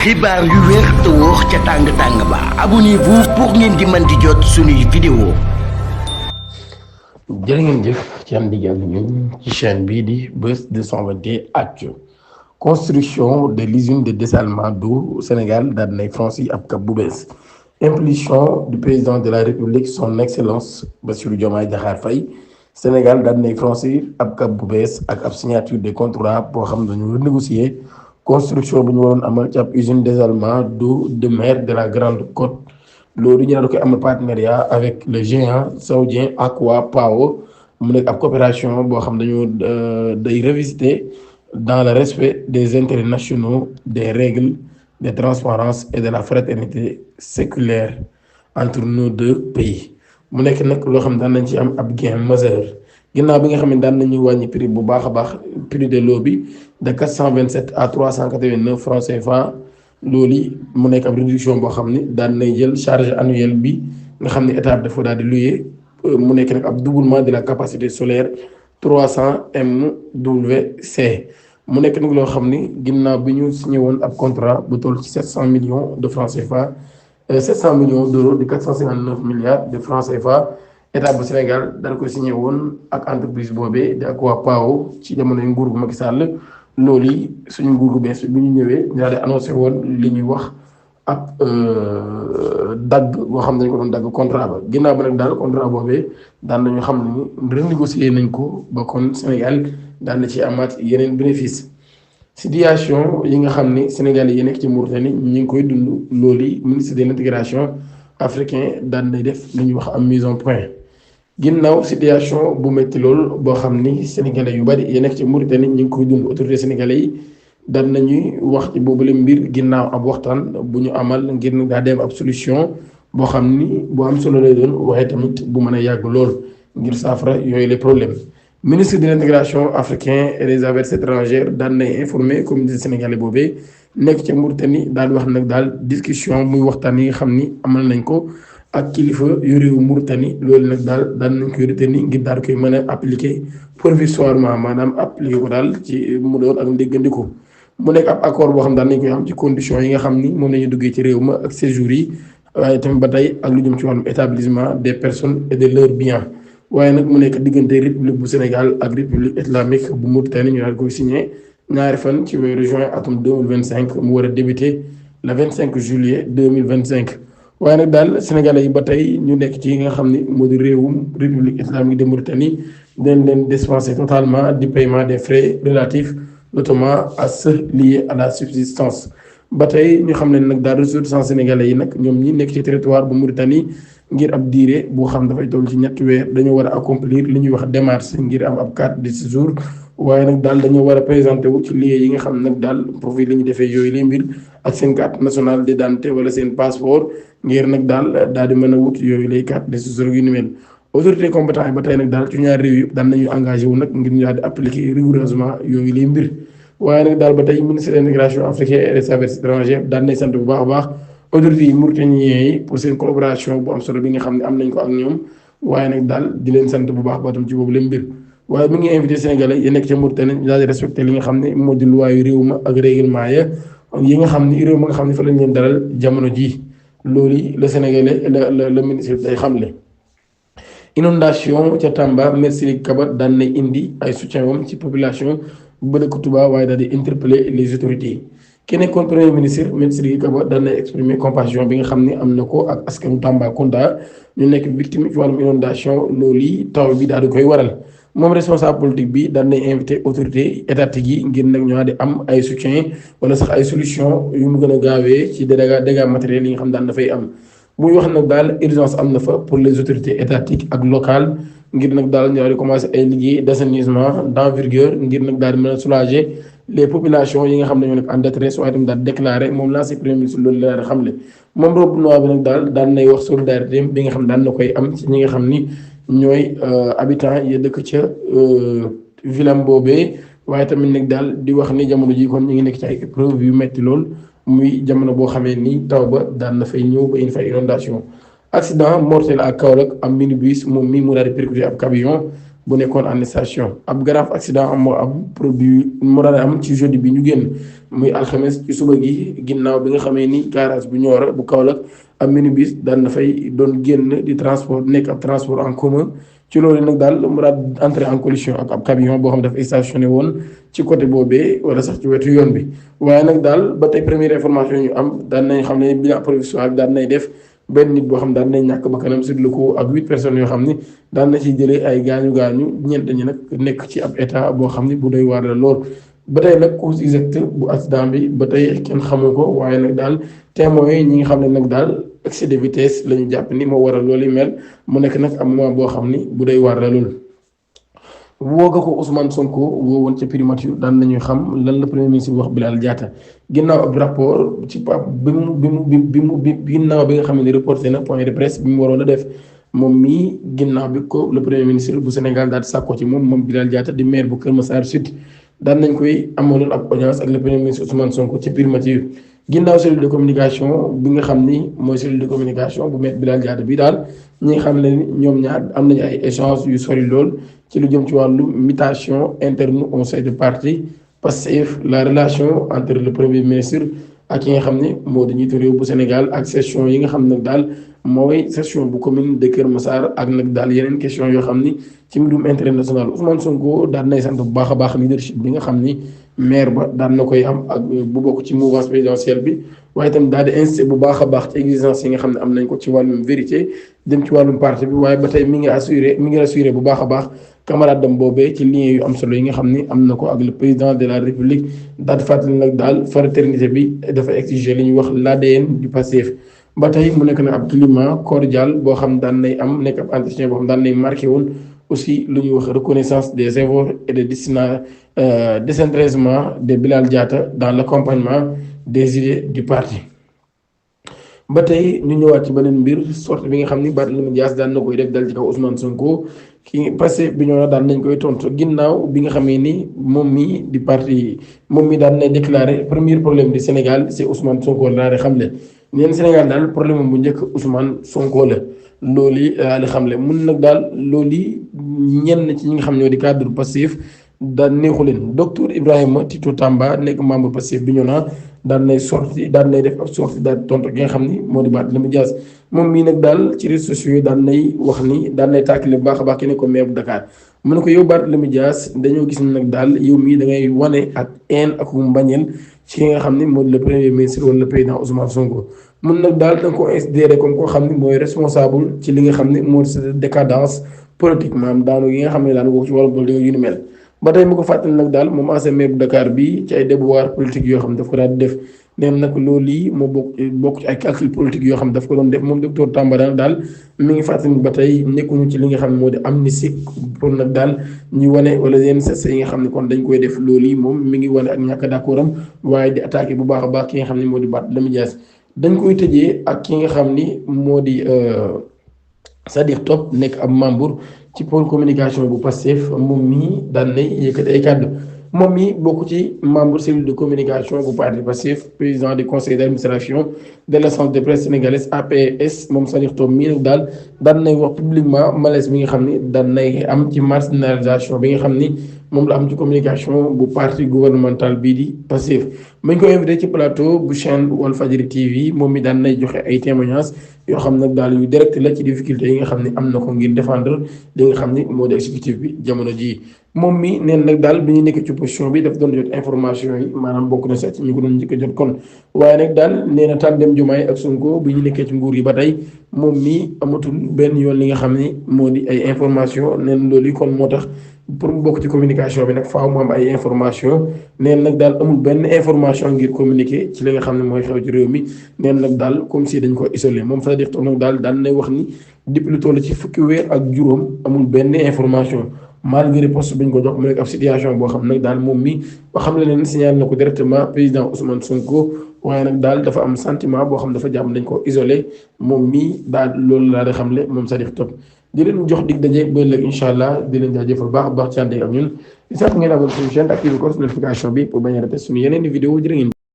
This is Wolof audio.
xibaar yu wér te wóor ca tàng ba abonnez-vous pour ngeen di mën di jot suñuy vidéo. jërë ngeen jëf ci am digg ak ñun ci chaîne bii di Buzz 221 Actu. Construction de l'usine de dessalement d'eau au Sénégal daal nay franchi ab cap bu bees. Impulsion du président de la République son excellence Bassirou Diomaye Diakhar Faye, Sénégal daal nay franchir ab cap bu bees ak ab signature de contrat boo xam ne dañu renégocier construction bu ñu waroon amal ci ab usine de dessalement d'eau de mer de la Grande Côte. loolu ñu daal koy amal partenariat avec le géant saoudien Aqua Power mu nekk ab coopération boo xam dañoo day revisiter dans le respect des intérêts nationaux, des règles de transparence et de la fraternité séculaire entre nos deux pays. mu nekk nag loo xam ne daan nañ ci am ab gain majeur ginnaaw bi nga xam ne daan nañu wàññi prix bu baax a baax prix de l'eau bi de 427 à 389 francs CFA. loolu mu nekk ab réduction boo xam ni daan nay jël charge annuelle bi nga xam ne état dafa daal di louer mu nekk nag ab doublement de la capacité solaire 300 MWC. mu nekk nag loo xam ni ginnaaw bi ñu signé woon ab contrat bu toll ci 700 millions de francs CFA 700 millions d'euros di 459 milliards de francs CFA état bu Sénégal daal koy signé woon ak entreprise boobee di Aqua Power ci jamonoy nguur gu Macky Sall. loolu yi suñu nguur gu bees bi ñu ñëwee ñu daal di annoncé woon li ñuy wax ab dagg boo xam ne dañu ko doon dagg contrat ba ginnaaw ba nag daal contrat boobee daan nañu xam ne renégocier nañ ko ba kon Sénégal daan na ci amaat yeneen bénéfice. situation yi nga xam ni Sénégal yi nekk ci Mauritanie ñu ngi koy dund loolu yi ministre de l'intégration africain daan nay def li ñuy wax am mise en point. ginnaaw situation bu métti lool boo xam ni sénégalais yu bari yi nekk ci Mauritanie ñu ngi koy dund autorité sénégalais yi daan nañuy wax ci boobule mbir ginnaaw ab waxtaan bu ñu amal ngir daa dem ab solution boo xam ni bu am solo lay doon waaye tamit bu mën a yàgg lool ngir saafara yooyu les problèmes. ministre de l'intégration africain et des affaires étrangères daan nay informé communauté sénégalais boobee nekk ci Mauritanie daal wax nag daal discussion muy waxtaan yi nga xam ni amal nañ ko. ak kilifa yu réewu Mauritanie loolu nag daal daan nañ koy retenir ngir daal koy mën a appliquer provisoirement maanaam appliquer ko daal ci mu doon ak ndéggandiku mu nekk ab accord boo xam daan nañ koy am ci conditions yi nga xam ni moom la ñuy duggee ci réew ma ak séjour yi waaye tamit ba tey ak lu jëm ci wàllum établissement des personnes et de leurs biens waaye nag mu nekk diggante république bu Sénégal ak république islamique bu Mauritanie ñu daal koy signé ñaari fan ci weeru juin atum 2025 mu war a débuter le 25 juillet 2025. waaye nag daal sénégalais yi ba tey ñu nekk ci nga xam ni moo di réewum république islamique de Mauritanie dañ leen dispenser totalement du paiement des frais relatifs notamment à ceux liés à la subsistance. ba tey ñu xam ne nag daal ressortissants sénégalais yi nag ñoom ñi nekk ci territoire bu Mauritanie ngir ab diire boo xam dafay toll ci ñetti weer dañoo war a accomplir li ñuy wax démarche ngir am ab carte de séjour. waaye nag daal dañoo war a présenté wu ci lieu yi nga xam nag daal profil li ñu defee yooyu lay mbir ak seen carte nationale d'identité wala seen passeport ngir nag daal di mën a wut yooyu lay carte de séjour yu ni mel. autorité compétent yi ba tey nag daal ci ñaari réew yëpp daan nañu engagé wu nag ngir ñu daal di appliquer rigoureusement yooyu lay mbir waaye nag daal ba tey ministre de l'intégration africaine et des affaires étrangères daan nañ sant bu baax a baax autorités yi mauritaniens yi pour seen collaboration bu am solo bi nga xam ne am nañ ko ak ñoom waaye nag daal di leen sant bu baax ba tam ci boobu leen mbir. waaye mi ngi invité sénégalais yi nekk ca Mauritanie ñu daal di respecté li nga xam ne moo di loi yu réew ma ak règlement ya yi nga xam ni réew ma nga xam ne fa lañ leen dalal jamono ji loolu le sénégalais le ministre day xamle. inondation ca Tamba Mercilli Kaba daan na indi ay soutien wam ci population bu dëkk Touba waaye daal di interpeller les autorités ki nekkoon premier ministre Mercilli Kaba daan na exprimer compassion bi nga xam ne am na ko ak askanu Tambacounda ñu nekk victime ci wàllum inondation loolu taw bi daal di koy waral. moom responsable politique bi daan nay invité autorité étatique yi ngir nag ñoo di am ay soutien wala sax ay solution yu mu gën a gaawee ci dégâts matériels yi nga xam daan dafay am. muy wax nag daal urgence am na fa pour les autorités étatiques ak locales ngir nag daal ñoo di commencer ay liggéey d'assainissement d'envergure ngir nag daal di mën a soulager les populations yi nga xam ne ñoo nekk en détresse waaye tamit daal déclaré moom l'ancien premier ministre loolu la daal di xamle. moom robe noire bi nag daal daan nay wax solidarité bi nga xam daan na koy am ci ñi nga xam ni. ñooy habitants yi dëkk ca vilam boobee waaye tamit nag daal di wax ni jamono ji kon ñu ngi nekk ci ay épreuve yu metti lool muy jamono boo xamee ni taw ba daan na fay ñëw ba indi fay inondation accident mortel à Kaolack am minibus moom mii mu daal di percuté ab camion bu nekkoon en station ab grave accident moo am produit moo daan am ci jeudi bi ñu génn muy alxames ci suba gi ginnaaw bi nga xamee ni garage bu Nioro bu Kaolack ab minibus daan dafay doon génn di transport nekk ab transport en commun ci loolu nag daal mu daal entré en collision ak ab camion boo xam dafa stationné woon ci côté boobee wala sax ci wetu yoon bi waaye nag daal ba tey première information ñu am daan nañ xam ne bilan provisoire bi daan nay def benn nit boo xam daan nañ ñàkk bakkanam sur le coup ak 8 personnes yoo xam ni daan na ci jëlee ay gaañu gaañu ñeent ñi nag nekk ci ab état boo xam ni bu doy waar la lool. ba tey nag cause exacte bu accident bi ba tey kenn xamu ko waaye nag daal témoins yi ñi nga xam ne nag daal excès de vitesse la ñu jàpp ni moo waral loolu mel mu nekk nag am moment boo xam ni bu doy waar la lool. woo nga ko Ousmane Sonko woo woon ca primature daan nañuy xam lan la premier ministre wax Bilal Diatta ginnaaw ab rapport ci pap ginnaaw bi nga xam ne reporté na point de presse bi mu waroon a def moom mii ginnaaw bi ko le premier ministre bu Sénégal daal di sàkko ci moom Bilal Diatta di maire bu Kër Massar Sud daan nañ koy amaloon ab audience ak le premier ministre Ousmane Sonko ci primature ginnaaw cellule de communication bi nga xam ni mooy cellule de communication bu maître Bilal Diatta bi daal ñi nga xam ne ñoom ñaar am nañu ay échanges yu sori lool ci lu jëm ci wàllu mutation interne au sein de parti Pastef la relation entre le premier ministre ak ki nga xam ne moo di njiitu réew bu Sénégal ak session yi nga xam ne daal mooy session bu commune de Kër Massar ak nag daal yeneen question yoo xam ni ci mbirum intérêt national Ousmane Sonko daan nay sant bu baax a baax leadership bi nga xam ni maire ba daan na koy am ak bu bokk ci mouvance présidentielle bi waaye itam daal di insisté bu baax a baax ci exigence yi nga xam ne am nañ ko ci wàllum vérité dem ci wàllum parti bi waaye ba tey mi ngi rassuré bu baax a baax camarade dam boobee ci lien yu am solo yi nga xam ni am na ko ak le président de la république daal di fàttali nag daal fraternité bi dafa exiger li ñuy wax l'ADN du Pastef ba tey mu nekk na ab climat cordial boo xam daan nay am nekk ab entretien boo xam daan nay marqué woon aussi lu ñuy wax reconnaissance des efforts et de désintéressement de Bilal Diatta dans l'accompagnement des idées du parti. ba tey ñu ñëwaat ci beneen mbir sorte bi nga xam ni Barthélémy Dias daan na koy def dal ci kaw Ousmane Sonko ki passé bi ñoo daan nañ koy tontu ginnaaw bi nga xamee ni moom mi di parti moom mi daan nay déclaré premier problème du Sénégal c'est Ousmane Sonko la daal di xamle neen Sénégal daal problème bu njëkk Ousmane Sonko la loolu daal di xamle mun nag daal loolu ñenn ci ñi nga xam ñoo di cadre Pastef daan neexu leen docteur Ibrahima Tito Tamba nekk membre Pastef bi ñu daan nay sorti daan nay def ab sorti daal tontu gi nga xam ni moo di Barthélémy Dias moom mii nag daal ci réseaux sociaux yi daan nay wax ni daan nay tàkkale bu baax a baax ki ne ko maire bu Dakar mu ne ko yow Barthélémy Dias dañoo gis ne nag daal yow mii da ngay wane ak haine ak mbañeel ci nga xam ni moo di le premier ministre wala le président Ousmane Sonko mun nag daal da nga ko considéré comme koo xam ni mooy responsable ci li nga xam ni moo di sa décadence politique maanaam daanu yi nga xam ne daan ko ci wàllu politique yu ni mel. ba tey mu ko fàttali nag daal moom ancien maire bu Dakar bi ci ay déboires politique yoo xam ne daf ko daal di def neen nag loolu yi moo bokk ci ay calcul politique yoo xam ne daf ko doon def moom docteur Tamba daal mi ngi fàttali ba tey nekkuñu ci li nga xam ne moo di amnistie pour nag daal ñu wane wala yenn sess yi nga xam ne kon dañ koy def loolu yi moom mi ngi wane ak ñàkk d'accord am waaye di attaqué bu baax a baax ki nga xam ne moo di Barthélémy Dias dañ koy tëjee ak ki nga xam ni moo di Sadikh Top nekk ab membre ci pôle communication bu Pastef moom mii daan nay yëkkati ay kàddu moom mii bokk ci membre cellule de communication bu parti Pastef président du conseil d'administration de l'agence de presse sénégalaise APS moom Sadikh Top mii nag daal daan nay wax publiquement malaise bi nga xam ni daan nay am ci marginalisation bi nga xam ni moom la am ci communication bu parti gouvernemental bii di Pastef mañ ko invité ci plateau bu chaîne Walfadjri TV moom mi daan nay joxe ay témoignages yoo xam nag daal yu direct la ci difficulté yi nga xam ne am na ko ngir défendre li nga xam ni moo di exécutif bi jamono jii moom mi neen nag daal bi ñu nekk ci position bi daf doon jot information yi maanaam bokk na sax ci ñu ko doon njëkk a jot kon waaye nag daal nee na tàndeem Diomaye ak Sonko bi ñu nekkee ci nguur yi ba tey moom mi amatul benn yoon li nga xam ni moo di ay information neen loolu yi kon moo tax pour mu bokk ci communication bi nag faaw mu am ay information neen nag daal amul benn information ngir communiquer ci li nga xam ne mooy xew ci réew mi neen nag daal comme si dañ ko isolé moom Sadikh Top nag daal daan nay wax ni depuis lu toll ci fukki weer ak juróom amul benn information malgré poste bi ñu ko jox mu nekk ab situation boo xam nag daal moom mi ba xam ne signal na ko directement président Ousmane Sonko waaye nag daal dafa am sentiment boo xam dafa jàmm dañ ko isolé moom mi daal loolu laa di xamle moom Sadikh Top di leen jox dig daje ba léegi incha allah di leen jaajëfal baax a baax ci ànd ak ñun di sax ngeen abonné suñu chaîne activé ko notification bi pour bañ a rater suñu yeneen i vidéo jërë ngeen